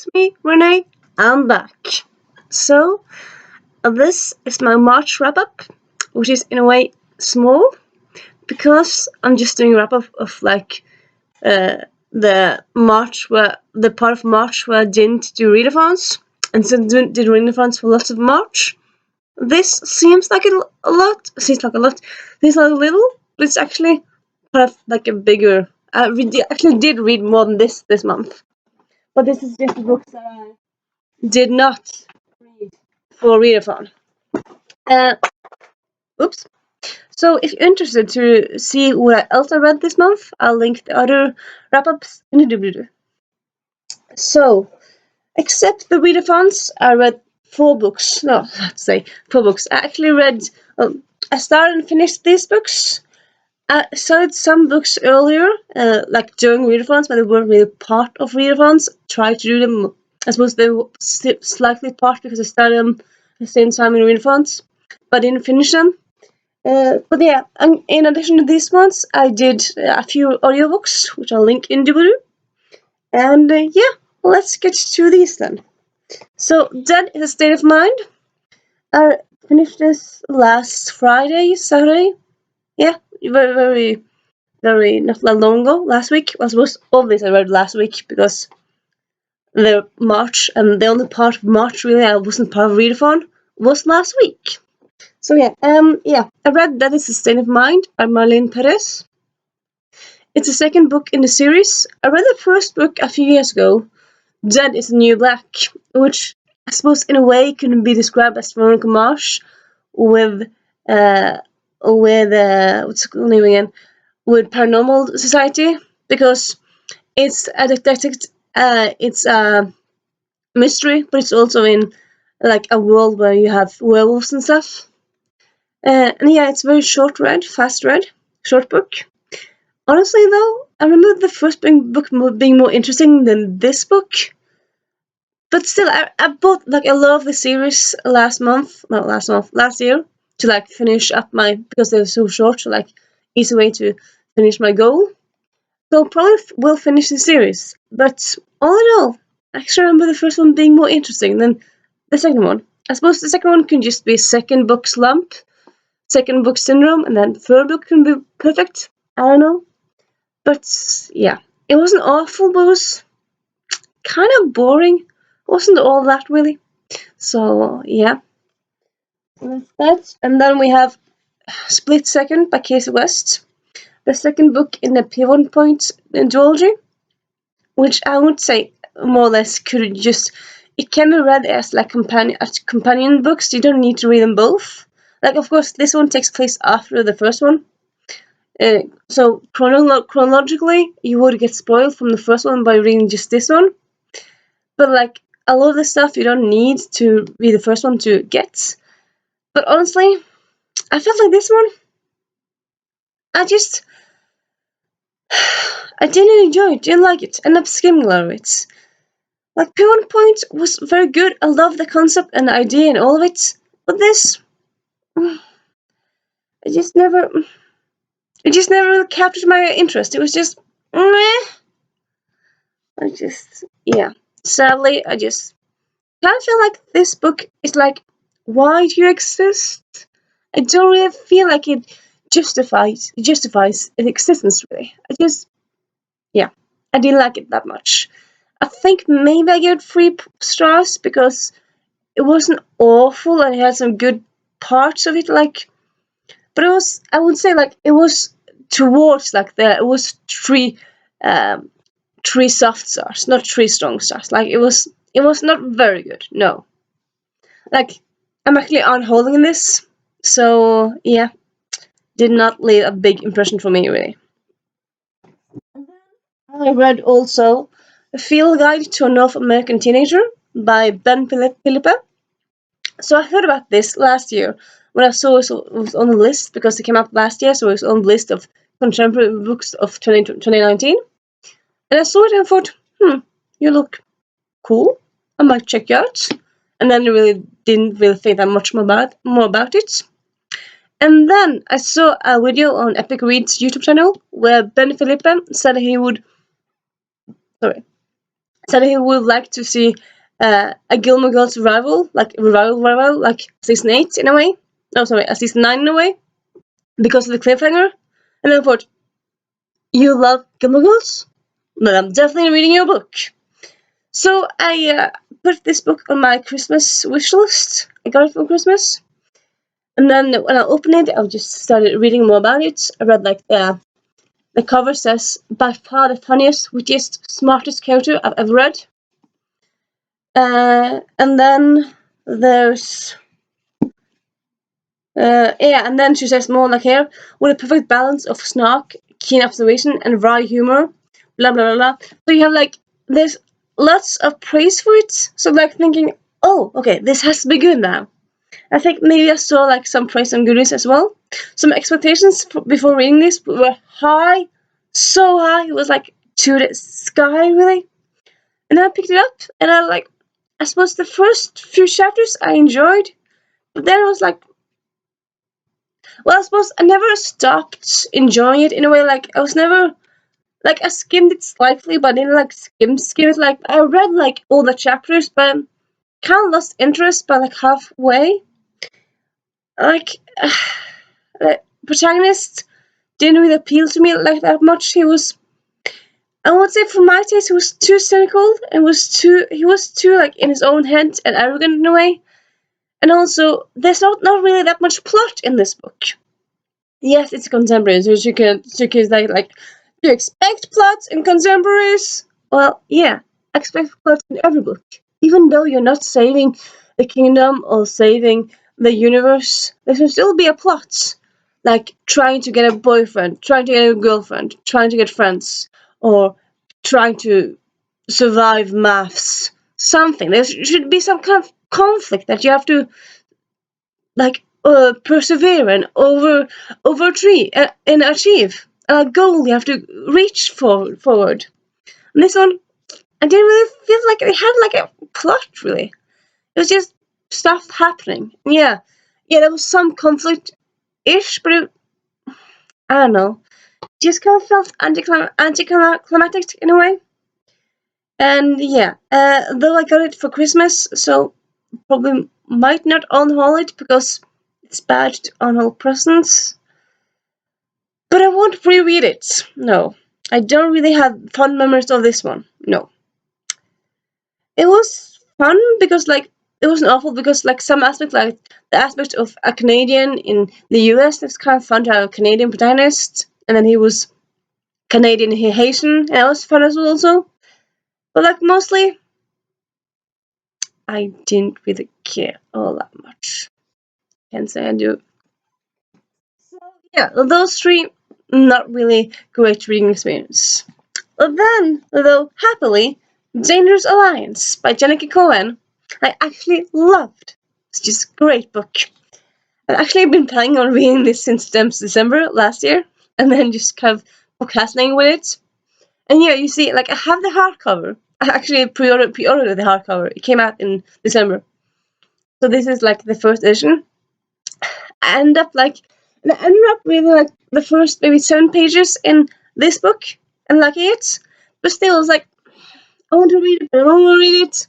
it's me, Renee. I'm back. So, this is my March wrap up, which is in a way small because I'm just doing a wrap up of the March where the part of March where I didn't do readathons and so did readathons for lots of March. This seems like a lot, seems like a lot, seems like a little, but it's actually part of like a bigger. Actually did read more than this month. But this is just the books that I did not read for readathon. Uh, oops. So if you're interested to see what else I read this month, I'll link the other wrap-ups in the doobly-doo. So, except the readathons, I read 4 books. No, let's say 4 books. I actually read. I started and finished these books. I started some books earlier, like during readathons, but they weren't really part of readathons. Tried to do them. I suppose they were slightly part because I started them at the same time in readathons, but didn't finish them. But yeah, and in addition to these ones, I did a few audiobooks, which I'll link in doobly-doo. And yeah, let's get to these then. So, Dead is a State of Mind. I finished this last Friday, Saturday. Yeah, very not that long ago. Last week. I suppose all this I read last week because the March and the only part of March really I wasn't part of readathon was last week. So yeah, I read That Is a State of Mind by Marlene Perez. It's the second book in the series. I read the first book a few years ago, Dead is the New Black, which I suppose in a way can be described as Veronica Mars with what's the name again? With Paranormal Society, because it's a detective, it's a mystery, but it's also in like a world where you have werewolves and stuff. And yeah, it's very fast read, short book. Honestly, though, I remember the first book being more interesting than this book. But still, I bought like a lot of the series last year to like finish up because they're so short, so like easy way to finish my goal. So probably will finish the series. But all in all, I actually remember the first one being more interesting than the second one. I suppose the second one can just be second book slump, second book syndrome, and then third book can be perfect. I don't know. But yeah, it wasn't awful, but it was kind of boring. Wasn't all that really. So yeah, that's that. And then we have Split Second by Casey West, the second book in the Pivot Point duology, which I would say more or less could just. It can be read as like companion books. You don't need to read them both. Like of course, this one takes place after the first one. So chronologically, you would get spoiled from the first one by reading just this one. But like a lot of the stuff you don't need to read the first one to get. But honestly, I felt like this one, I just, I didn't enjoy it, didn't like it, ended up skimming a lot of it. Like, Pivot Point was very good, I love the concept and the idea and all of it, but this, it just never really captured my interest. It was just, meh. Yeah. Sadly, I just kind of feel like this book is like, why do you exist? I don't really feel like it justifies its existence really. I didn't like it that much. I think maybe I gave it 3 stars because it wasn't awful and it had some good parts of it, like, but I would say like it was towards like it was 3 soft stars, not 3 strong stars. Like it was not very good. No, like I'm actually unholding in this, so yeah, did not leave a big impression for me really. I read also A Field Guide to a North American Teenager by Ben Philippa. So I heard about this last year when I saw it was on the list because it came out last year, so it was on the list of contemporary books of 2019. And I saw it and thought, you look cool. I might check you out. And then I really didn't really think that much more about it. And then I saw a video on Epic Read's YouTube channel where Ben Philippa said said he would like to see a Gilmore Girls revival, like season 8 in a way. No, sorry, a season 9 in a way, because of the cliffhanger. And I thought, you love Gilmore Girls? Well, I'm definitely reading your book. So I put this book on my Christmas wish list. I got it for Christmas. And then when I opened it, I just started reading more about it. I read like the cover says, by far the funniest, wittiest, smartest character I've ever read. And then there's and then she says more like here, with a perfect balance of snark, keen observation, and wry humor, blah blah blah blah. So you have like there's lots of praise for it. So like thinking, oh, okay, this has to be good now. I think maybe I saw like some praise and goodies as well. Some expectations before reading this were high, so high it was like to the sky really. And then I picked it up, and I suppose the first few chapters I enjoyed, but then I was like, well, I suppose I never stopped enjoying it in a way. Like I was never like I skimmed it slightly, but I didn't like skim it. Like I read like all the chapters, but kind of lost interest by like halfway. Like the protagonist didn't really appeal to me like that much. I would say for my taste, he was too cynical and he was too like in his own head and arrogant in a way. And also, there's not really that much plot in this book. Yes, it's contemporary, so you can like you expect plots in contemporaries. Well, yeah, expect plots in every book, even though you're not saving the kingdom or saving the universe. There should still be a plot, like trying to get a boyfriend, trying to get a girlfriend, trying to get friends, or trying to survive maths. Something. There should be some kind of conflict that you have to like persevere and and achieve a goal you have to reach forward. And this one, I didn't really feel like it had like a plot really. It was just stuff happening. Yeah, there was some conflict ish, but I don't know. Just kind of felt anticlimactic in a way. And yeah, though I got it for Christmas, so probably might not unhaul it because it's bad to unhaul presents. But I won't reread it. No. I don't really have fond memories of this one. No. It was fun because like it wasn't awful because like some aspect like the aspect of a Canadian in the US, it's kind of fun to have a Canadian protagonist. And then he was Canadian Haitian, and that was fun as well also. But like mostly I didn't really care all that much. Can't say I do. So yeah, those three not really great reading experience. But then, though happily, Dangerous Alliance by Jenneke Cohen, I actually loved. It's just a great book. I've actually been planning on reading this since December last year, and then just kind of procrastinating with it. And yeah, you see, like I have the hardcover. I actually pre-ordered the hardcover. It came out in December. So this is like the first edition. I ended up reading like the first maybe 7 pages in this book and liking it. But still, I was like, I want to read it, but I don't want to read it.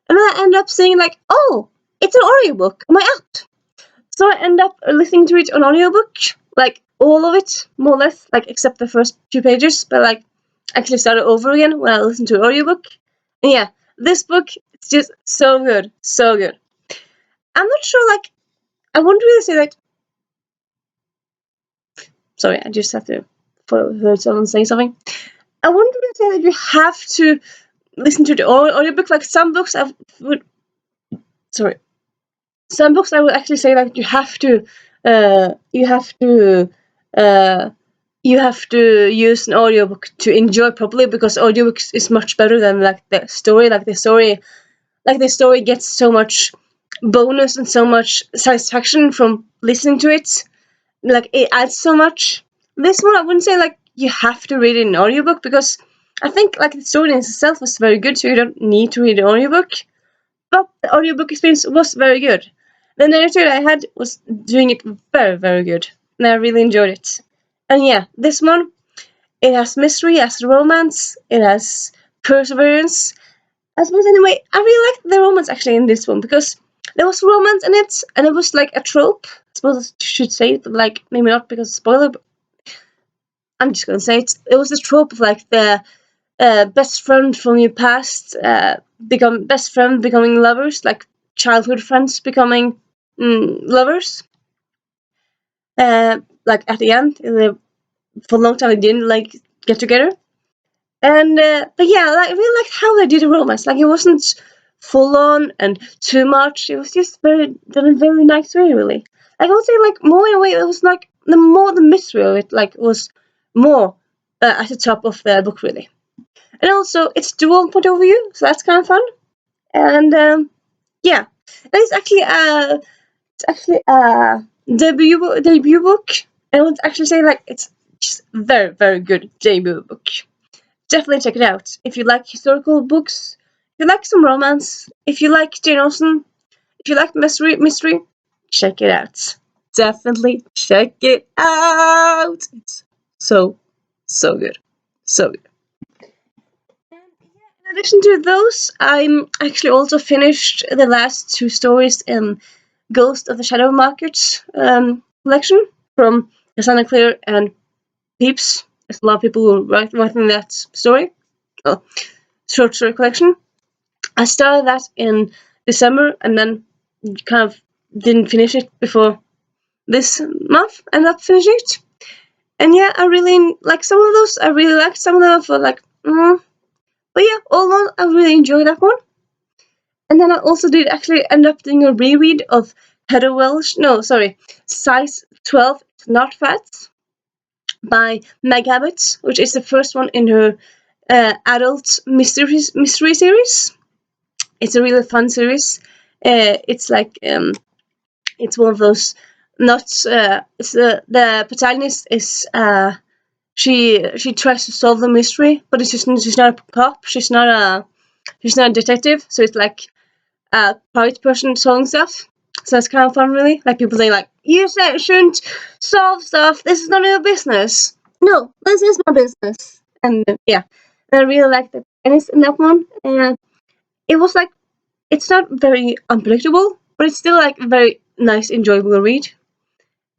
And then I end up saying like, oh, it's an audiobook on my app. So I end up listening to it on audiobook, like all of it, more or less, like except the first 2 pages, but like actually started over again when I listened to an audiobook. And yeah, this book, it's just so good, so good. I'm not sure, like, I wouldn't really say that. Sorry, I just have to heard someone saying something. I wouldn't really say that you have to listen to the audiobook. Like some books, some books I would actually say like you have to use an audiobook to enjoy properly because audiobooks is much better than like the story. The story gets so much bonus and so much satisfaction from listening to it. Like it adds so much. This one I wouldn't say like you have to read it in an audiobook because I think like the story in itself was very good, so you don't need to read an audiobook. But the audiobook experience was very good. The narrator I had was doing it very, very good. And I really enjoyed it. And yeah, this one, it has mystery, it has romance, it has perseverance. I suppose anyway, I really liked the romance actually in this one because there was romance in it, and it was like a trope. I suppose I should say it, but like maybe not because of spoiler. But I'm just gonna say it. It was a trope of like the best friend from your past become best friend becoming lovers, like childhood friends becoming lovers. Like at the end, for a long time they didn't like get together. And but yeah, like, I really liked how they did the romance. Like it wasn't full on and too much. It was just very done in a very nice way, really. Like I would say, like more in a way, it was like the mystery of it, like was more at the top of the book, really. And also, it's dual point of view, so that's kind of fun. And yeah, and it's actually a debut book. And I would actually say like it's just very good debut book. Definitely check it out if you like historical books, if you like some romance, if you like Jane Austen, if you like mystery, check it out. Definitely check it out. It's so good, so good. In addition to those, I'm actually also finished the last two stories in Ghost of the Shadow Market collection from Cassandra Clare and Peeps. There's a lot of people who are writing that story, short story collection. I started that in December and then kind of didn't finish it before this month, and not finished it. And yeah, I really like some of those. I really liked some of them. For like, but yeah, all in all, I really enjoyed that one. And then I also did actually end up doing a reread of Heather Welsh. No, sorry, Size 12, Not Fat by Meg Abbott, which is the first one in her adult mystery series. It's a really fun series. It's like it's one of those not. It's the protagonist is she tries to solve the mystery, but it's just she's not a cop. She's not a detective. So it's like a private person solving stuff. So that's kind of fun, really. Like people say, like you shouldn't solve stuff. This is none of your business. No, this is my business. And yeah, and I really liked it. And it's in that one, and it was like it's not very unpredictable, but it's still like a very nice, enjoyable read.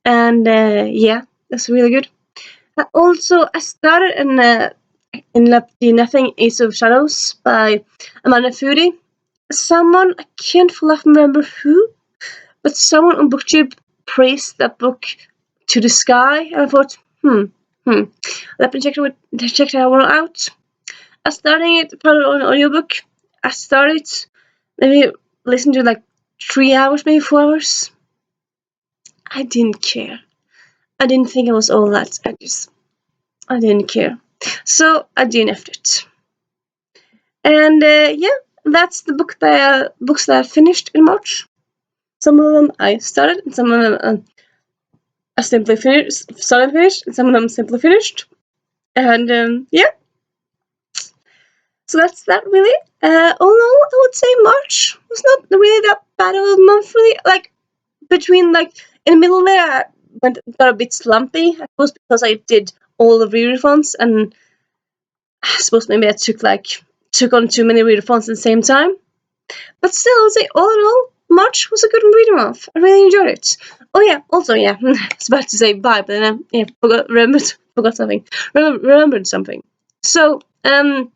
And yeah, that's really good. I started in the Nothing Ace of Shadows by Amanda Foody. Someone I can't fully remember who, but someone on BookTube praised that book to the sky, and I thought, let me check that one out. I started it probably on an audiobook. I started maybe listen to like 3 hours, maybe 4 hours. I didn't care. I didn't think it was all that. I didn't care. So I DNF'd it. And yeah, that's the books that I finished in March. Some of them I started, and some of them I simply started and finished, and some of them simply finished. And yeah, so that's that really. All in all, I would say March was not really that bad of a month, really. Like between like in the middle there, I got a bit slumpy. I suppose because I did all the readathons, and I suppose maybe I took on too many readathons at the same time. But still, I would say all in all, March was a good reading month. I really enjoyed it. Oh yeah, also yeah, I was about to say bye, but then yeah, forgot something. Remembered something. So I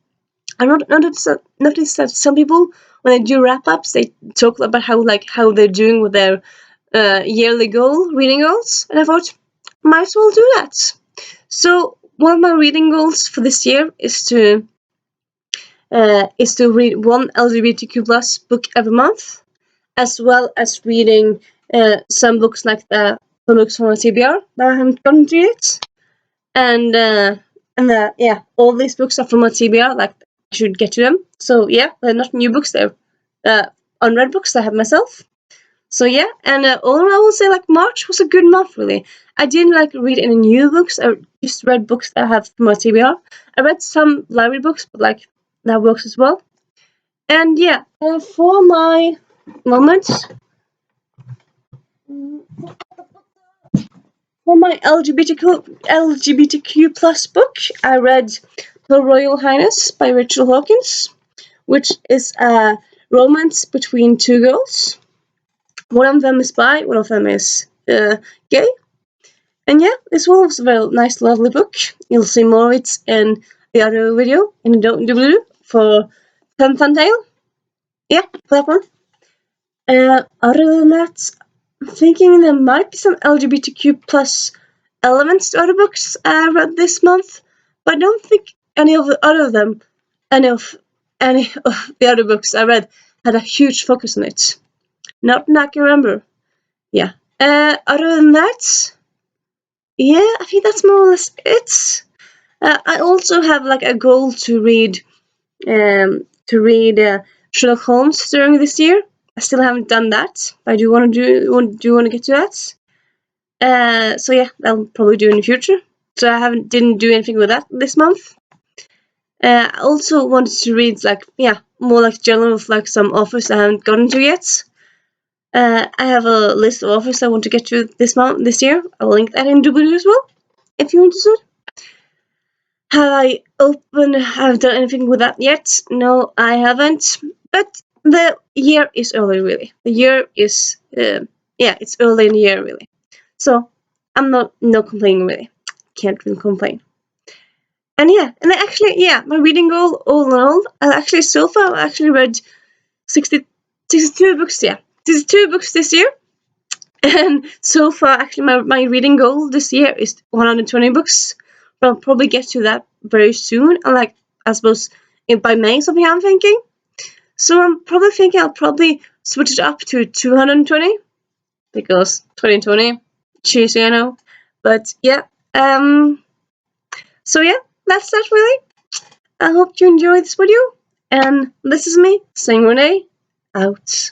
noticed that some people when they do wrap ups, they talk about how they're doing with their yearly reading goals, and I thought might as well do that. So one of my reading goals for this year is to read one LGBTQ plus book every month, as well as reading some books like the books from my TBR that I haven't gotten to yet. And yeah, all these books are from my TBR. Like I should get to them. So yeah, they're not new books. They're unread books I have myself. So yeah, and all in all, I will say like March was a good month really. I didn't like read any new books. I just read books that I have from my TBR. I read some library books, but like that works as well. And yeah, for my moments, for my LGBTQ plus book, I read Her Royal Highness by Rachel Hawkins, which is a romance between two girls. One of them is bi, one of them is gay. And yeah, this was a very nice, lovely book. You'll see more of it in the other video in the doobly-doo for Fun Tale. Yeah, for that one. Other than that, I'm thinking there might be some LGBTQ plus elements to other books I read this month, but I don't think any of the other books I read had a huge focus on it. Not that I can remember. Yeah. Other than that, yeah, I think that's more or less it. I also have like a goal to read Sherlock Holmes during this year. I still haven't done that, but I do want to get to that. So yeah, I'll probably do in the future. So I didn't do anything with that this month. I also wanted to read more like journal of like some authors I haven't gotten to yet. I have a list of authors I want to get to this year. I'll link that in doobly as well, if you're interested. Have I done anything with that yet? No, I haven't. But the year is early, really. The year is, it's early in the year, really. So I'm not complaining, really. Can't really complain. And my reading goal, all in all, so far, I actually read 62 books, 62 books this year. And so far, actually, my reading goal this year is 120 books. But I'll probably get to that very soon. And I suppose by May, something I'm thinking. So I'm probably thinking I'll probably switch it up to 220 because 2020, cheesy, I know. But yeah, so yeah, that's that really. I hope you enjoyed this video. And this is me saying Renee out.